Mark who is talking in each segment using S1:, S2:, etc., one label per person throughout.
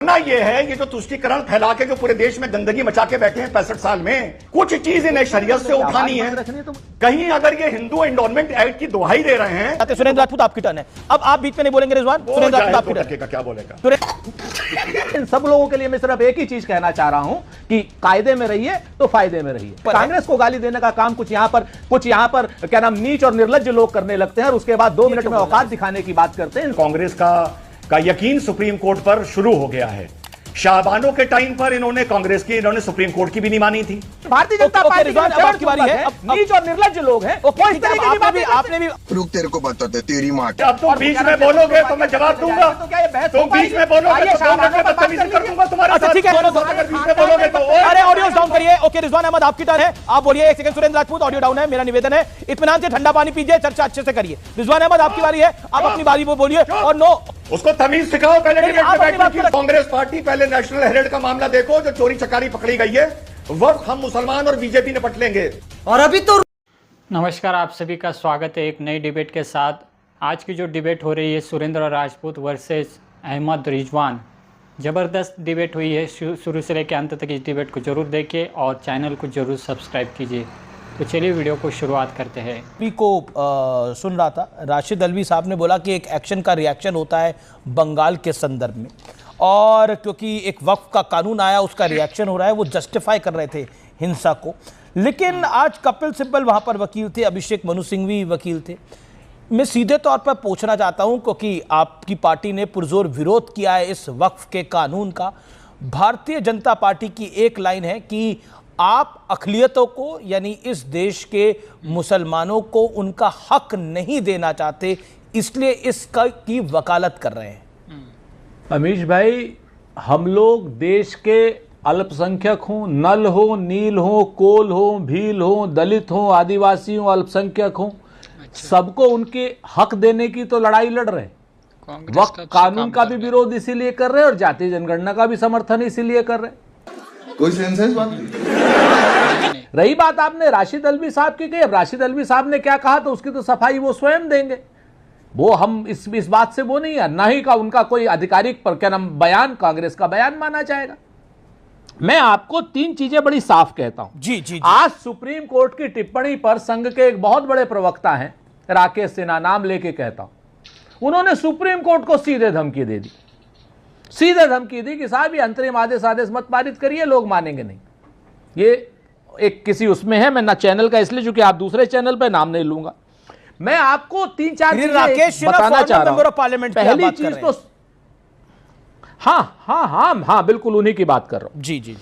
S1: ना ये है, ये जो तुष्टीकरण फैला के जो पूरे देश में गंदगी मचा के बैठे हैं 65 साल में, कुछ चीज इन्हें शरीयत से उठानी है। कहीं अगर ये हिंदू एंडोनमेंट एक्ट की दुहाई दे रहे हैं।
S2: सुरेंद्र राजपूत आपकी टर्न है, अब आप बीच में नहीं बोलेंगे रिजवान। सुरेंद्र राजपूत आपकी टर्न
S1: है, क्या बोलेगा?
S3: इन सब लोगों के लिए मैं सिर्फ एक ही चीज कहना चाह रहा हूं कि कायदे में रहिए तो फायदे में रहिए। कांग्रेस को गाली देने का काम कुछ यहां पर क्या नाम नीच और निर्लज्ज लोग करने लगते हैं और उसके बाद 2 मिनट में औकात दिखाने की बात करते हैं।
S1: कांग्रेस का यकीन सुप्रीम कोर्ट पर शुरू हो गया है। शाहबानों के टाइम पर इन्होंने कांग्रेस की, इन्होंने सुप्रीम कोर्ट की भी नहीं मानी थी।
S3: भारतीय जनता पार्टी की बारी है, नीच और निर्लज्ज लोग हैं, वो इस तरीके की बातें
S2: आपने भी
S4: रुक, तेरे को बताते तेरी माँ।
S1: अब तुम बीच में बोलोगे तो मैं जवाब दूंगा। तुम बीच में बोलोगे तो मैं बदतमीजी कर दूंगा तुम्हारे साथ।
S2: ठीक है,
S1: बीच में बोलोगे तो
S2: अरे ऑडियो डाउन करिए। ओके रिजवान अहमद आपकी टर्न है, आप बोलिए। 1 second, Surendra Rajput audio down है, मेरा निवेदन है इत्मीनान से ठंडा पानी पीजिए, चर्चा अच्छे से करिए। रिजवान अहमद आपकी बारी है, आप अपनी बारी वो बोलिए। और नो,
S1: उसको तमीज सिखाओ पहले। कांग्रेस पार्टी पहले नेशनल हेराल्ड का मामला देखो, जो चोरी चकारी पकड़ी गई है। वक्त हम मुसलमान और बीजेपी निपट लेंगे।
S5: और अभी तो
S6: नमस्कार, आप सभी का स्वागत है एक नई डिबेट के साथ। आज की जो डिबेट हो रही है सुरेंद्र राजपूत वर्सेस अहमद रिजवान, ज़बरदस्त डिबेट हुई है। शुरू से लेकर अंत तक इस डिबेट को जरूर देखिए और चैनल को जरूर सब्सक्राइब कीजिए। तो चलिए वीडियो को शुरुआत करते हैं।
S2: अभी को सुन रहा था, राशिद अल्वी साहब ने बोला कि एक एक्शन का रिएक्शन होता है बंगाल के संदर्भ में, और क्योंकि एक वक्फ का कानून आया उसका रिएक्शन हो रहा है, वो जस्टिफाई कर रहे थे हिंसा को। लेकिन आज कपिल सिब्बल वहाँ पर वकील थे, अभिषेक मनु सिंघवी वकील थे। मैं सीधे तौर पर पूछना चाहता हूँ, क्योंकि आपकी पार्टी ने पुरजोर विरोध किया है इस वक्फ के कानून का। भारतीय जनता पार्टी की एक लाइन है कि आप अक़लियतों को, यानी इस देश के मुसलमानों को उनका हक नहीं देना चाहते, इसलिए इसका की वकालत कर रहे हैं।
S3: अमीश भाई, हम लोग देश के अल्पसंख्यक हों, नल हो, नील हो, कोल हो, भील हो, दलित हो, आदिवासी हो, अल्पसंख्यक हो, सबको उनके हक देने की तो लड़ाई लड़ रहे हैं। वक्त कानून का भी विरोध इसीलिए कर रहे हैं और जातीय जनगणना का भी समर्थन इसीलिए कर रहे हैं।
S4: कोई सेंस है इस बात की?
S3: रही बात आपने राशिद अल्वी साहब की कही, अब राशिद अल्वी साहब ने क्या कहा तो उसकी तो सफाई वो स्वयं देंगे। वो हम इस बात से वो नहीं है, ना ही का उनका कोई आधिकारिक पर क्या नाम बयान कांग्रेस का बयान माना जाएगा। मैं आपको 3 चीजें बड़ी साफ कहता हूं।
S2: जी।
S3: आज सुप्रीम कोर्ट की टिप्पणी पर संघ के एक बहुत बड़े प्रवक्ता हैं, राकेश सिन्हा, नाम लेके कहता हूं, उन्होंने सुप्रीम कोर्ट को सीधे धमकी दे दी। सीधे धमकी दी कि साहब ये अंतरिम आदेश मत पारित करिए, लोग मानेंगे नहीं। ये एक किसी उसमें है, मैं ना चैनल का इसलिए चूंकि आप दूसरे चैनल पे नाम नहीं लूंगा। मैं आपको 3-4 चीजें बताना चाह रहा हूं। पहली चीज तो हाँ बिल्कुल उन्हीं की बात कर रहा हूं।
S2: जी,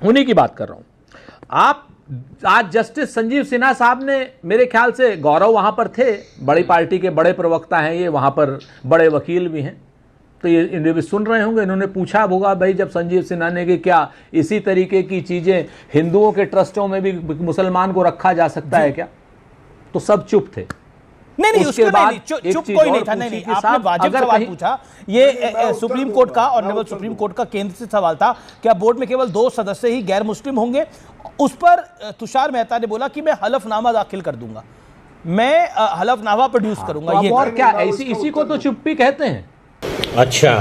S3: उन्हीं की बात कर रहा हूं। आप आज जस्टिस संजीव सिन्हा साहब ने, मेरे ख्याल से गौरव वहां पर थे, बड़ी पार्टी के बड़े प्रवक्ता हैं ये, वहां पर बड़े वकील भी हैं, तो ये इन्हें भी सुन रहे होंगे। इन्होंने पूछा होगा भाई जब संजीव सिन्हा ने कि क्या इसी तरीके की चीजें हिंदुओं के ट्रस्टों में भी मुसलमान को रखा जा सकता है क्या, तो सब चुप थे।
S2: नहीं उसके बाद चुप कोई नहीं था। नहीं आपने वाजिब सवाल पूछा। ये सुप्रीम कोर्ट का, ऑनरेबल सुप्रीम कोर्ट का केंद्र से सवाल था, क्या बोर्ड में केवल 2 सदस्य ही गैर मुस्लिम होंगे? उस पर तुषार मेहता ने बोला कि मैं हलफनामा दाखिल कर दूंगा, मैं हलफनामा प्रोड्यूस करूंगा। ये
S3: और क्या इसी को तो चुप्पी कहते हैं।
S5: अच्छा,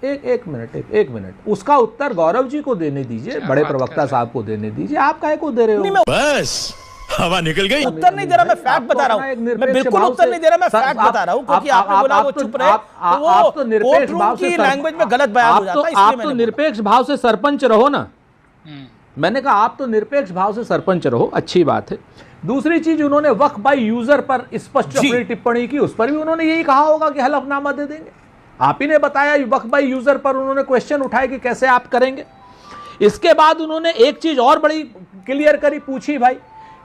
S3: एक मिनट, उसका उत्तर गौरव जी को देने दीजिए, बड़े प्रवक्ता साहब को देने दीजिए। आप काहे को दे रहे हो?
S5: बस हवा निकल गई।
S2: उत्तर नहीं दे रहा, मैं फैक्ट बता रहा हूं। मैं बिल्कुल उत्तर नहीं दे रहा, मैं फैक्ट बता रहा हूं, क्योंकि आपने बोला वो चुप रहे,
S3: आप तो निरपेक्ष भाव से
S2: लैंग्वेज में गलत बयान हो जाता है, इसलिए
S3: आप तो निरपेक्ष भाव से सरपंच रहो ना। मैंने कहा आप तो निरपेक्ष भाव से सरपंच रहो, अच्छी बात है। दूसरी चीज, उन्होंने वक्फ बाय यूजर पर स्पष्ट अपनी टिप्पणी की, उस पर भी उन्होंने यही कहा होगा कि हलफनामा दे देंगे। आप ही ने बताया वक्फ बाय यूजर पर उन्होंने क्वेश्चन उठाए कि कैसे आप करेंगे। इसके बाद उन्होंने एक चीज और बड़ी क्लियर करी, पूछी भाई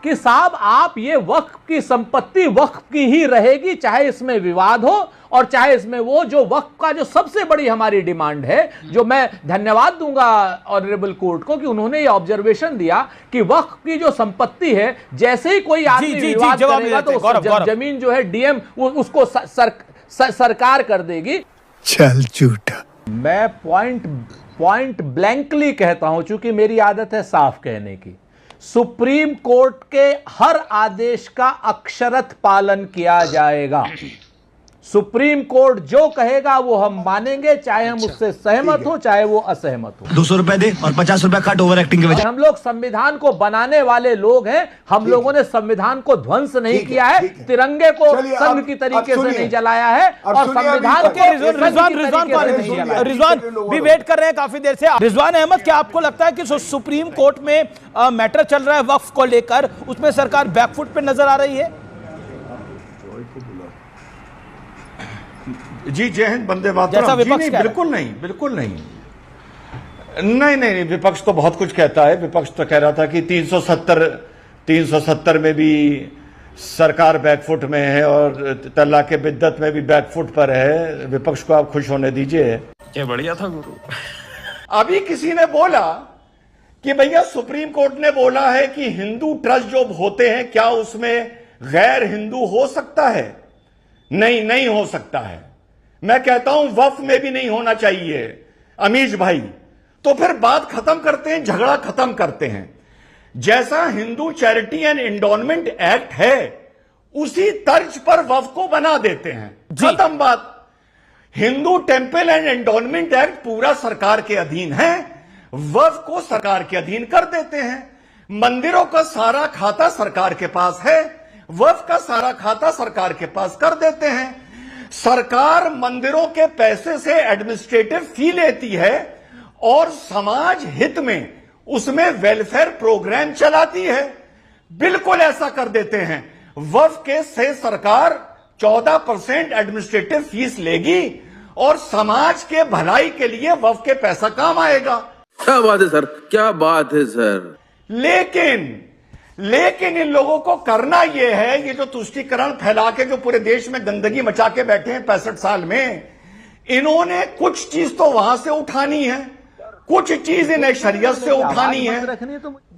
S3: कि साहब आप ये वक्फ की संपत्ति वक्फ की ही रहेगी, चाहे इसमें विवाद हो और चाहे इसमें वो जो वक्फ का जो सबसे बड़ी हमारी डिमांड है, जो मैं धन्यवाद दूंगा ऑनरेबल कोर्ट को कि उन्होंने ये ऑब्जर्वेशन दिया कि वक्फ की जो संपत्ति है, जैसे ही कोई आदमी विवाद करेगा तो जमीन जो है डीएम उसको सरकार कर देगी।
S4: चल झूठा।
S3: मैं पॉइंट ब्लैंकली कहता हूं, चूंकि मेरी आदत है साफ कहने की। सुप्रीम कोर्ट के हर आदेश का अक्षरशः पालन किया जाएगा। सुप्रीम कोर्ट जो कहेगा वो हम मानेंगे, चाहे हम उससे सहमत हो चाहे वो असहमत हो।
S5: 200 रुपए दे और 50 रुपए कट ओवर एक्टिंग के वजह।
S3: हम लोग संविधान को बनाने वाले लोग हैं, हम लोगों ने संविधान को ध्वंस नहीं किया है, तिरंगे को संघ की तरीके से नहीं जलाया है और संविधान के
S2: रिजवान भी वेट कर रहे हैं काफी देर से। रिजवान अहमद, क्या आपको लगता है कि सुप्रीम कोर्ट में मैटर चल रहा है वक्फ को लेकर, उसमें सरकार बैकफुट पे नजर आ रही है?
S1: जी जय हिंद, वंदे मातरम। जी नहीं, बिल्कुल नहीं, बिल्कुल नहीं। नहीं, विपक्ष तो बहुत कुछ कहता है। विपक्ष तो कह रहा था कि 370 में भी सरकार बैकफुट में है और तलाक बिद्दत में भी बैकफुट पर है। विपक्ष को आप खुश होने दीजिए।
S5: क्या बढ़िया था गुरु।
S1: अभी किसी ने बोला कि भैया सुप्रीम कोर्ट ने बोला है कि हिंदू ट्रस्ट जो होते हैं क्या उसमें गैर हिंदू हो सकता है? नहीं हो सकता है। मैं कहता हूं वक्फ में भी नहीं होना चाहिए अमीश भाई। तो फिर बात खत्म करते हैं, झगड़ा खत्म करते हैं। जैसा Hindu charity and endowment act है उसी तर्ज पर वक्फ को बना देते हैं, खत्म बात। Hindu temple and endowment act पूरा सरकार के अधीन है, वक्फ को सरकार के अधीन कर देते हैं। मंदिरों का सारा खाता सरकार के पास है, वक्फ का सारा खाता सरकार के पास कर देते हैं। सरकार मंदिरों के पैसे से एडमिनिस्ट्रेटिव फी लेती है और समाज हित में उसमें वेलफेयर प्रोग्राम चलाती है। बिल्कुल ऐसा कर देते हैं। वक्फ के से सरकार 14% एडमिनिस्ट्रेटिव फीस लेगी और समाज के भलाई के लिए वक्फ के पैसा काम आएगा।
S7: क्या बात है सर, क्या बात है सर।
S1: लेकिन इन लोगों को करना यह है, ये जो तुष्टीकरण फैला के जो पूरे देश में गंदगी मचा के बैठे हैं 65 साल में, इन्होंने कुछ चीज तो वहां से उठानी है, कुछ चीज इन्हें शरीयत से उठानी है।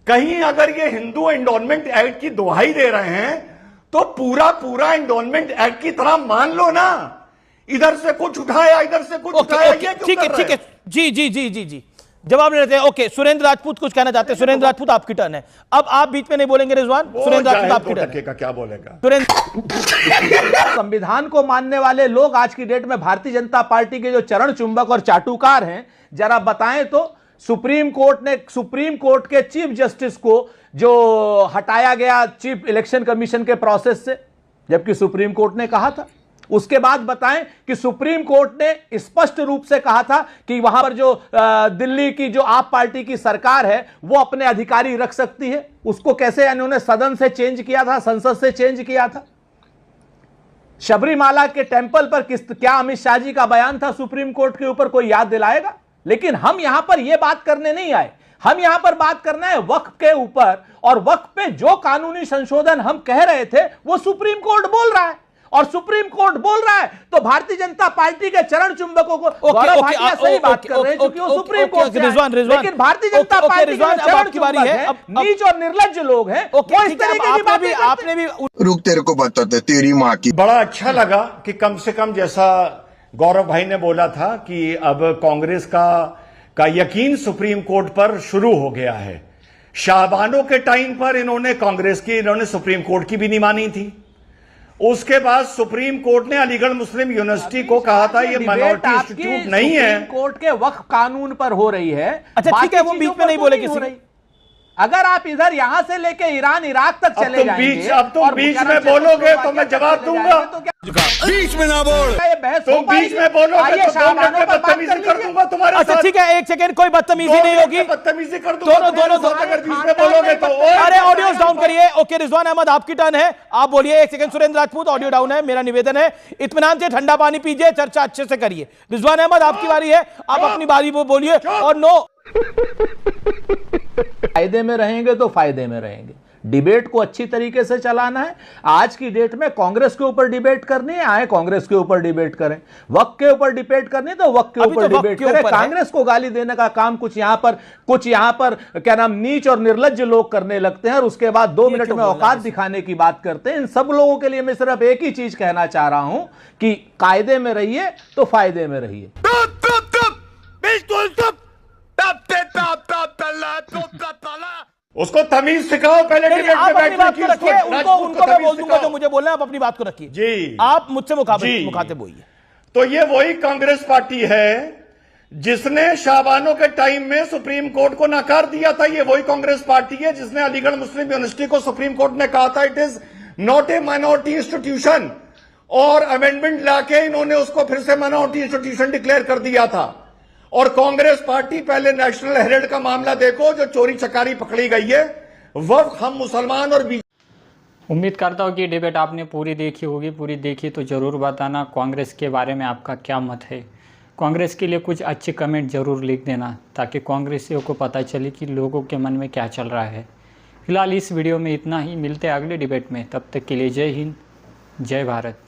S1: कहीं अगर ये हिंदू एंडोनमेंट एक्ट की दुहाई दे रहे हैं तो पूरा एंडोनमेंट एक्ट की तरह मान लो ना। इधर से कुछ उठाया, इधर से कुछ उठाया, ये क्यों कर रहे हैं?
S2: जी जवाब ले लेते हैं। ओके, सुरेंद्र राजपूत कुछ कहना चाहते हैं। सुरेंद्र राजपूत, आपकी टर्न है। अब आप बीच में नहीं बोलेंगे रिजवान। सुरेंद्र राजपूत, आपकी टर्न है।
S1: क्या बोलेगा
S2: सुरेंद्र?
S3: संविधान को मानने वाले लोग आज की डेट में भारतीय जनता पार्टी के जो चरण चुंबक और चाटुकार हैं, जरा बताएं तो सुप्रीम कोर्ट के चीफ जस्टिस को जो हटाया गया चीफ इलेक्शन कमीशन के प्रोसेस से, जबकि सुप्रीम कोर्ट ने कहा था। उसके बाद बताएं कि सुप्रीम कोर्ट ने स्पष्ट रूप से कहा था कि वहां पर जो दिल्ली की जो आप पार्टी की सरकार है वो अपने अधिकारी रख सकती है। उसको कैसे इन्होंने सदन से चेंज किया था, संसद से चेंज किया था। शबरीमाला के टेंपल पर क्या अमित शाह जी का बयान था सुप्रीम कोर्ट के ऊपर, कोई याद दिलाएगा? लेकिन हम यहां पर यह बात करने नहीं आए। हम यहां पर बात करना है वक्फ के ऊपर, और वक्फ पे जो कानूनी संशोधन हम कह रहे थे वो सुप्रीम कोर्ट बोल रहा है। और सुप्रीम कोर्ट बोल रहा है तो भारतीय जनता पार्टी के चरण चुंबकों को गौरव भाटिया सही बात कर रहे हैं क्योंकि वो सुप्रीम कोर्ट से आए। लेकिन भारतीय जनता पार्टी के चरण चुंबक है, नीच और निर्लज्ज लोग हैं, वो इस तरीके की बातें
S2: आपने भी
S4: रुक, तेरे को बताते तेरी माँ की।
S1: बड़ा अच्छा लगा कि कम से कम जैसा गौरव भाई ने बोला था कि अब कांग्रेस का यकीन सुप्रीम कोर्ट पर शुरू हो गया है। शाहबानों के टाइम पर इन्होंने सुप्रीम कोर्ट की भी नहीं मानी थी। उसके बाद सुप्रीम कोर्ट ने अलीगढ़ मुस्लिम यूनिवर्सिटी को कहा था ये माइनॉरिटी इंस्टीट्यूट नहीं है।
S3: सुप्रीम कोर्ट के वक्फ कानून पर हो रही है।
S2: अच्छा ठीक है, वो बीच में नहीं बोले किसी।
S3: अगर आप इधर यहां से लेके ईरान इराक तक चले जाएंगे,
S1: अब तुम बीच में बोलोगे तो मैं जवाब दूंगा।
S5: बीच में ना बोल,
S1: तुम बीच में बोलोगे तो बदतमीजी कर दूंगा तुम्हारे।
S2: अच्छा ठीक है, एक सेकंड, कोई बदतमीजी नहीं होगी,
S1: बदतमीजी कर दूंगा दोनों। अगर बीच में बोलोगे तो
S2: अरे ऑडियो डाउन करिए। ओके रिजवान अहमद, आपकी टर्न है, आप बोलिए। एक second, Surendra Rajput audio down है, मेरा निवेदन है इत्मीनान से ठंडा पानी पीजिए, चर्चा अच्छे से करिए। रिजवान अहमद आपकी बारी है, आप अपनी बारी वो बोलिए। और नो
S3: फायदे में रहेंगे तो फायदे में रहेंगे। डिबेट को अच्छी तरीके से चलाना है। आज की डेट में कांग्रेस के ऊपर डिबेट करनी है, आए कांग्रेस के ऊपर डिबेट करें। वक्त के ऊपर डिबेट करनी है तो वक्त के ऊपर डिबेट करें। कांग्रेस को गाली देने का काम कुछ यहां पर क्या नाम नीच और निर्लज्ज लोग करने लगते हैं और उसके बाद 2 मिनट में औकात दिखाने की बात करते हैं। इन सब लोगों के लिए मैं सिर्फ एक ही चीज कहना चाह रहा हूं कि कायदे में रहिए तो फायदे में रहिए।
S1: उसको तमीज सिखाओ पहले
S2: नहीं,
S1: डिबेट
S2: आप
S1: में
S2: अपनी
S1: बैठने
S2: बात
S1: की,
S2: को
S1: उसको
S2: रखिए, उनको
S1: राजपूत
S2: उनको
S1: को
S2: मैं
S1: तमीज
S2: बोल दूंगा जो
S1: सिखाओ।
S2: मुझे बोलना है, आप अपनी बात को रखिए
S1: जी।
S2: आप मुझसे
S1: जी।
S2: मुखातिब होइए।
S1: तो ये वही कांग्रेस पार्टी है जिसने शाबानो के टाइम में सुप्रीम कोर्ट को नकार दिया था। ये वही कांग्रेस पार्टी है जिसने अलीगढ़ मुस्लिम यूनिवर्सिटी को सुप्रीम कोर्ट ने कहा था it is not a minority institution, और अमेंडमेंट लाके इन्होंने उसको फिर से माइनॉरिटी इंस्टीट्यूशन डिक्लेयर कर दिया था। और कांग्रेस पार्टी, पहले नेशनल हेराल्ड का मामला देखो जो चोरी चकारी पकड़ी गई है, वह हम मुसलमान और
S6: उम्मीद करता हूँ कि डिबेट आपने पूरी देखी होगी। पूरी देखी तो ज़रूर बताना कांग्रेस के बारे में आपका क्या मत है। कांग्रेस के लिए कुछ अच्छे कमेंट ज़रूर लिख देना ताकि कांग्रेसियों को पता चले कि लोगों के मन में क्या चल रहा है। फिलहाल इस वीडियो में इतना ही, मिलते हैं अगले डिबेट में। तब तक के लिए जय हिंद, जय भारत।